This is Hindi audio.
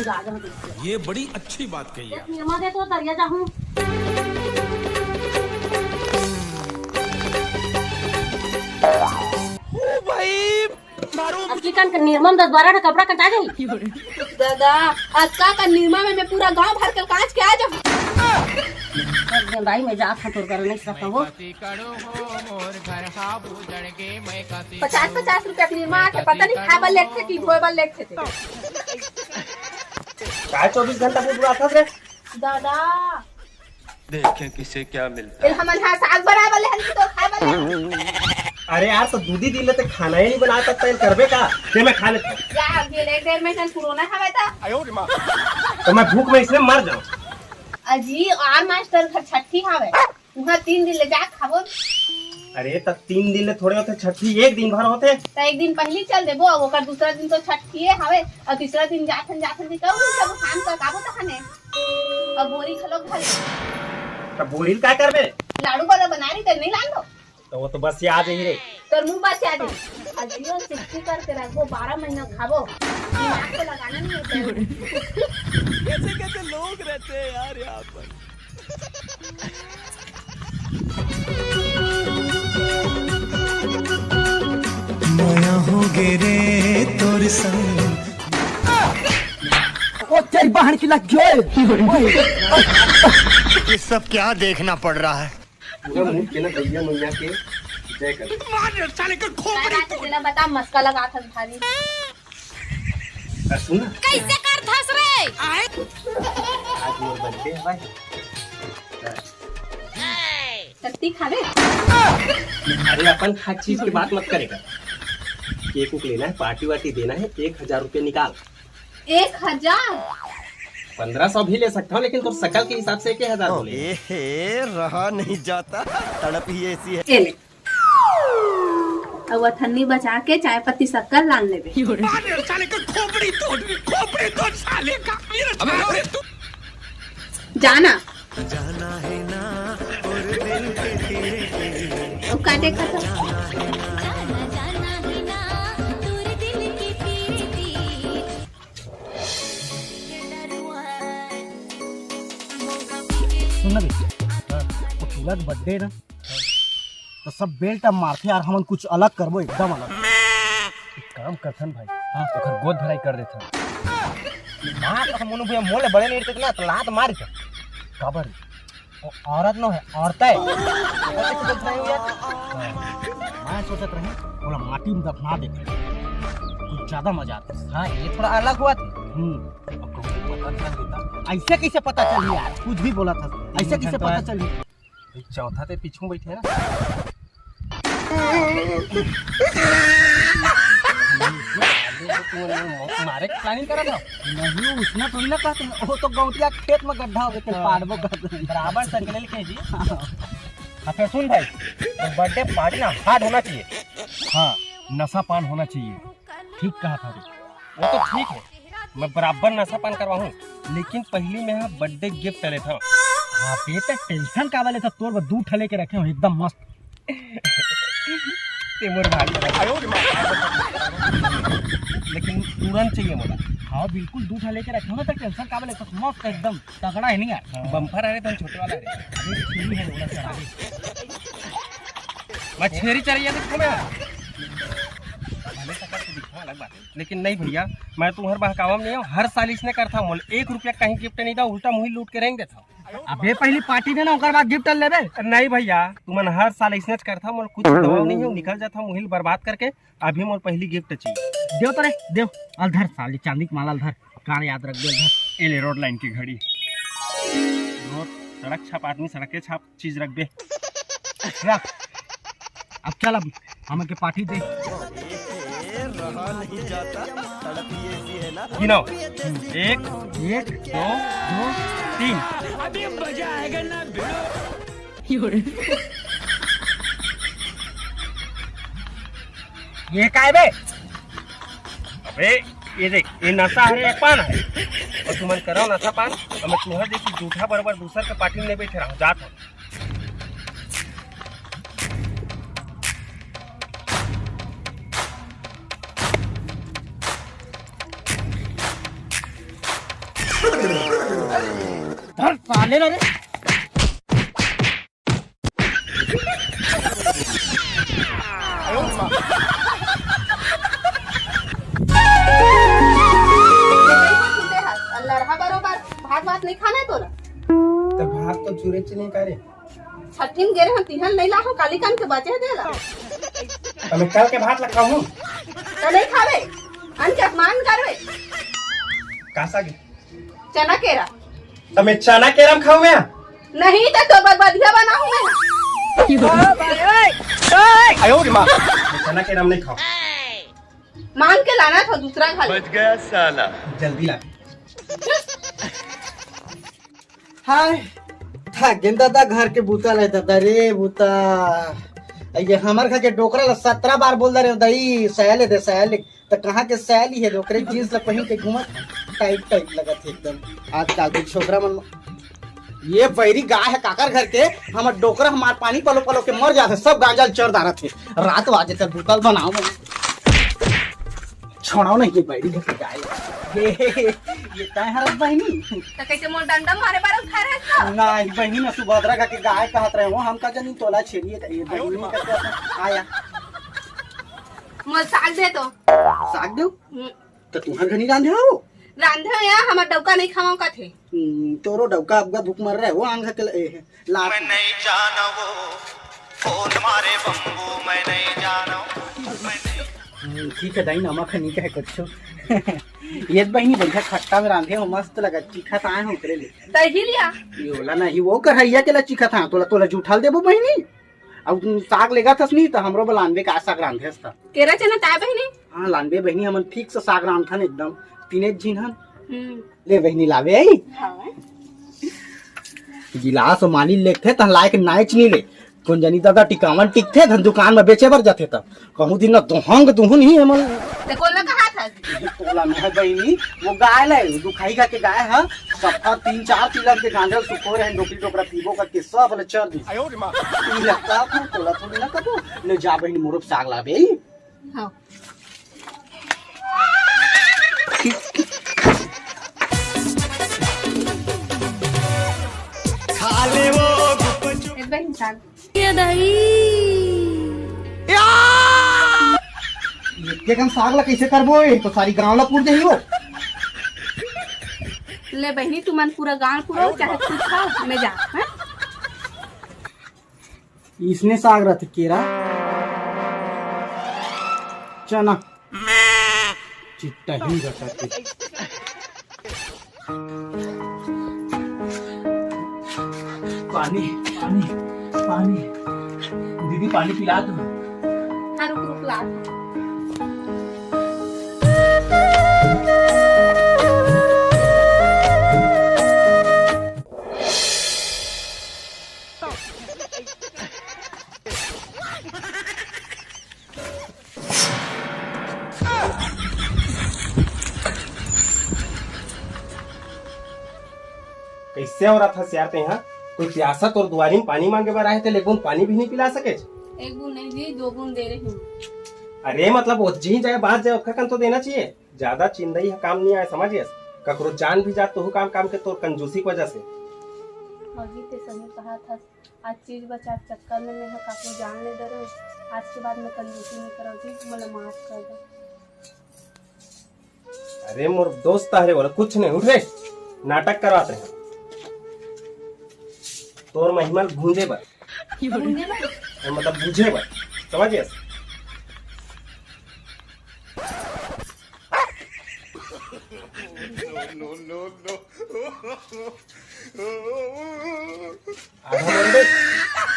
ये बड़ी अच्छी बात कही है। निर्मा दे तो दरिया जाऊं। भाई असली कान निर्मा में 10-12 कपड़ा कटा गई। दादा आज का निर्मा में मैं पूरा गांव भर कर कांच के आ जाऊं। भाई मैं जा खतोर कर नहीं सकता वो 50-50 रुपया की निर्मा आके पता नहीं खाए वाले थे कि धोए वाले थे। 24 घंटा से पूरा था रे दादा देखें किसे क्या मिलता है। हम यहाँ साग बनाए वाले हैं कि तो खाए वाले हैं। अरे यार तो दूधी दिन लेते खाना ही नहीं बना सकता है करबे का ते मैं खा लेता यार ये एक डेढ़ महीना पुराना है बेटा। तो मैं भूख में इसलिए मर जाऊं। अजी और मास्टर घर छठी हावे वहाँ 3 दिन ले जा खाबो। अरे तब 3 दिन ले थोड़े होते छठी 1 दिन भर होते तो एक दिन पहले चल देबो और दूसरा दिन तो छठी हावे और तीसरा दिन जाथन दिखाओ सब शाम तक आबो तो खाने और बोरी खलो घरे तब बोरिल क्या करबे लाडू वाला बना रही तो नहीं लान दो तो वो तो बस याद ही रे तो मुंह बात याद है। अजियो सिक्की करके रखो 12 महीना खाबो दिमाग को लगाना नहीं होता है। कैसे कैसे लोग रहते हैं यार यहाँ पर। माया हो गे तोर संग ओ तेरी बहन की लग ये सब क्या देखना पड़ रहा है। पूरा मुंह के ना भैया मैया के जय कर मार साले का खोपड़ी तेरा बता मस्का लगा था भारी सुन कैसे कर थस रे आज मोर बर्थडे है भाई सत्ती खावे। अरे अपन हर चीज की बात मत करेगा। केक उक लेना है पार्टी वार्टी देना है 1000 रुपए निकाल। 1000 1500 भी ले सकता हूँ लेकिन तो शकल के हिसाब से 1000 बोले। रहा नहीं जाता तड़प ही ऐसी है। चले अब थन्नी बचा के चाय पत्ती शक्कर लान लेबे। मार साले का खोपड़ी तोड़ साले का। अबे तू जाना जाना है ना और दिल के तेरे अब काटे का तो सुन भी तो तुलक बर्थडे ना तो सब बेल्ट अब मारते यार हमन कुछ अलग करबो एकदम अलग। एक काम करथन भाई हां ओकर गोद भराई कर देथन मां का मोनु भैया मोले बड़े नहीं रहते ना तो लात मार के काबर वो औरत न है औरत है। मैं सोचत रही बोला माटी में दफना दे कुछ ज्यादा मजा आता है। हां ये थोड़ा अलग हुआ था। अब पता चल देता ऐसे कैसे पता चली यार कुछ भी बोला था ऐसे कैसे पता चली। चौथा ते पीछू बैठे है ना मारे प्लानिंग करा था नहीं उसने थोड़ी ना कहा वो तो गौटिया खेत में गड्ढा हो गया पाड़बो कर बराबर सर्कल के जी। अच्छा सुन भाई तो बर्थडे पार्टी ना हार्ड होना चाहिए। हाँ नशा पान होना चाहिए। ठीक कहा था वो तो ठीक है मैं बराबर नशा पान करवाऊँ लेकिन पहली में बर्थडे गिफ्ट ले था। हाँ बेटा टेंशन का वाले था तोर दूध ठले के रखे हो एकदम मस्त तेमर भाई लेकिन तुरंत चाहिए मोला। हाँ बिल्कुल दूध लेके रखे हो ना तो टेंशन का वाले तो मस्त एकदम तगड़ा है नहीं यार। बम्फर अरे तुम छोटे वाला अरे छेरी है बोला चला मैं छेरी चढ़िया देखो मैं अलग बात है लेकिन नहीं भैया मैं तुम्हारे बहकावा में नहीं हूँ। हर साल इसने करता मोल 1 रुपया कहीं गिफ्ट नहीं था उल्टा मुही लूट के रहेंगे देता। अबे पहली पार्टी देना उसके बाद गिफ्ट लेबे नहीं भैया तुमन हर साल इसने करता मोल कुछ दबाव नहीं हो निकल जाता मुहिल बर्बाद करके अभी मोल पहली गिफ्ट चाहिए। देव तो रे देव अलधर साली चांदी की माला अलधर कान याद रख दे अलधर एले रोड लाइन की घड़ी रोड सड़क छाप आदमी सड़क के छाप चीज रख दे रख। अब चल अब हमें के पार्टी दे रहा नहीं जाता तड़प ही ऐसी है ना। गिनो 1 2 3 अभी मजा आएगा ना ये का है बे अबे ये देख ये नशा है एक पान है और तुम करो नशा पान और मैं तुम्हारे देखी जूठा बराबर दूसर के पार्टी में नहीं बैठे रहा जात हूँ। हट साले ना रे लड़हा बरोबर भात भात नहीं खाना है तोरा तो भात तो चूरे चने करे छठीन गेरे हम तिहन नहीं लाहो काली कान के बचे देला तो मैं कल के भात लगा हूँ तो नहीं खावे अन के अपमान करवे कासा के चना केरा तो मैं चना केरम खाऊं मैं नहीं तो बदिया बनाऊं मैं आयो रे माँ मैं चना केरम नहीं खाऊं मांग के लाना था दूसरा खा ले बच गया साला। जल्दी ला हाय थक दादा घर के बूता ले दादा रे बूता ये हमार घर के डोकरा ला 17 बार बोल रहे दई सयाले दे सयाले तो कहाँ के सयाली है डोकरे जींस ला पहन के घूमत टाइट टाइट लगत है एकदम आजकल के छोकरा मन ये बैरी गाय है काकर घर के हमार डोकरा हमार पानी पलो पलो के मर जाते सब गांजल चढ़ दारत है रात वाजे तक भूतल बनाओ छोड़ाओ नहीं ये बैरी घर के गाय ये काय हरत बहनी तो कैसे मोर डंडम मारे बार खा रहे हो नहीं बहनी ना सुभद्रा का के गाय कहत रहे हो हम का जनी तोला छेड़िए त ये बहनी का आया मोर साग दे तो साग दो तो तुम्हार घनी रांधे हो रांधे या हमर डौका नहीं खाओ का थे तोरो डौका अबगा भूख मर रहे हो आंग के ला मैं नहीं जाना वो कौन मारे बम्बू मैं नहीं जाना ठीक है दाई नमक नहीं कहे कुछ ये बहनी बढ़िया खट्टा में रांधे हो मस्त लगा चीखा ताए हो करे ले दही लिया ये बोला नहीं वो करैया के ला चीखा था तोला तोला जूठाल देबो बहनी अब तुम साग लेगा थस नहीं तो हमरो बलानबे का साग रांधे था केरा चना ता बहनी हां लानबे बहनी हमन ठीक से साग रांधन एकदम तीने झीनन ले बहनी लावे आई हां गिलास माली लेते त लायक नाच नहीं ले कौन जानी दादा टिकावन टिकथे धन दुकान में बेचे बर जाते त कहूं दिन दोहंग दुहुन ही हमन ते कोन ना कहा था तोला में है बहनी वो गाय ले दुखाई का के गाय है सफा 3-4 किलो के गांजल सुको रहे डोकरी टोकरा पीबो का के सब ले चर दी आयो रे मां ई लगता है तोला थोड़ी ना कबो ले जा बहनी मोरब साग लाबे हां खा ले वो एक बहन साग ये कम साग ला कैसे करबो तो सारी गांव ला पूर देही हो ले बहनी तुमन पूरा गांव पूरा चाहे कुछ खाओ मैं जा हैं इसने साग रहते केरा चना चिट्टा ही रहता पानी पानी पानी दीदी पानी पिला दो हां रुक रुक ला कैसे हो रहा था यार ते यहाँ कोई सियासत और दुआरी में पानी मांगे बार आए थे लेकिन पानी भी नहीं पिला सके एक गुण नहीं दी 2 गुण दे रही हूं अरे मतलब वो जी जाए बात जाए उसका तो देना चाहिए ज्यादा चिंदई काम नहीं आए समझिए ककरो जान भी जात तो काम काम के तो कंजूसी की वजह से फौजी ते सही कहा था आज चीज बचा चक्कर में मैं काको जान ले डरो आज के बाद मैं कंजूसी नहीं करोगी मला माफ कर दो अरे मोर दोस्त अरे बोला कुछ नहीं उठ रे नाटक करवाते हैं तोर महिमा भूंजे बर मतलब बुझे बर समझिए आधा